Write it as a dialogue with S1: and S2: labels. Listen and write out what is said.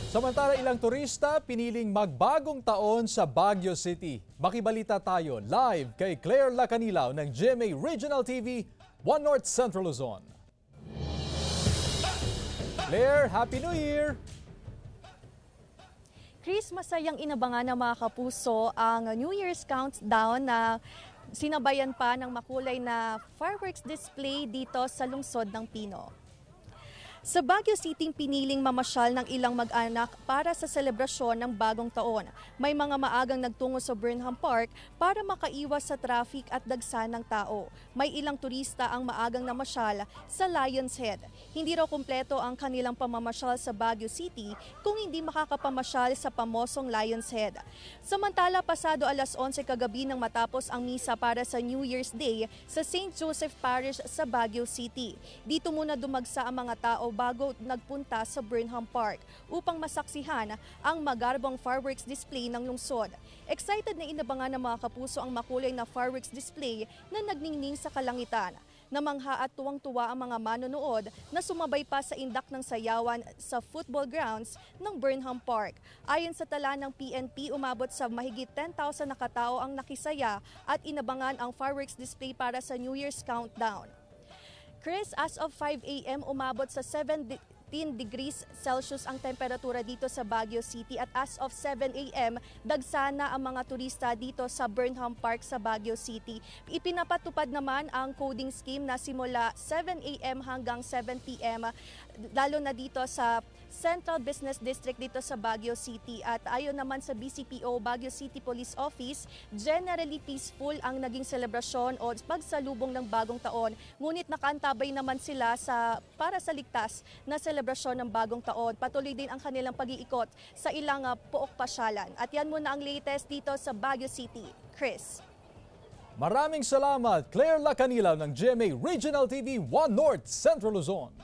S1: Samantala, ilang turista piniling magbagong taon sa Baguio City. Makibalita tayo live kay Claire Lacanilaw ng GMA Regional TV, One North Central Luzon. Claire, Happy New Year!
S2: Chris, masayang inabangan ng mga kapuso ang New Year's countdown na sinabayan pa ng makulay na fireworks display dito sa lungsod ng Pino. Sa Baguio City, piniling mamasyal ng ilang mag-anak para sa selebrasyon ng bagong taon. May mga maagang nagtungo sa Burnham Park para makaiwas sa traffic at dagsa ng tao. May ilang turista ang maagang namasyal sa Lion's Head. Hindi raw kumpleto ang kanilang pamamasyal sa Baguio City kung hindi makakapamasyal sa pamosong Lion's Head. Samantala, pasado alas 11 kagabi nang matapos ang misa para sa New Year's Day sa St. Joseph Parish sa Baguio City. Dito muna dumagsa ang mga tao bago nagpunta sa Burnham Park upang masaksihan ang magarbong fireworks display ng lungsod. Excited na inabangan ng mga kapuso ang makulay na fireworks display na nagningning sa kalangitan. Namangha at tuwang-tuwa ang mga manonood na sumabay pa sa indak ng sayawan sa football grounds ng Burnham Park. Ayon sa tala ng PNP, umabot sa mahigit 10,000 na katao ang nakisaya at inabangan ang fireworks display para sa New Year's countdown. Chris, as of 5 a.m. umabot sa 17 degrees Celsius ang temperatura dito sa Baguio City at as of 7 a.m. dagsana ang mga turista dito sa Burnham Park sa Baguio City. Ipinapatupad naman ang coding scheme na simula 7 a.m. hanggang 7 p.m. lalo na dito sa Central Business District dito sa Baguio City. At ayon naman sa BCPO, Baguio City Police Office, generally peaceful ang naging selebrasyon o pagsalubong ng bagong taon. Ngunit nakaantabay naman sila para sa ligtas na selebrasyon ng bagong taon. Patuloy din ang kanilang pag-iikot sa ilang pook pasyalan. At yan muna ang latest dito sa Baguio City. Chris.
S1: Maraming salamat, Claire Lacanilaw ng GMA Regional TV, One North Central Luzon.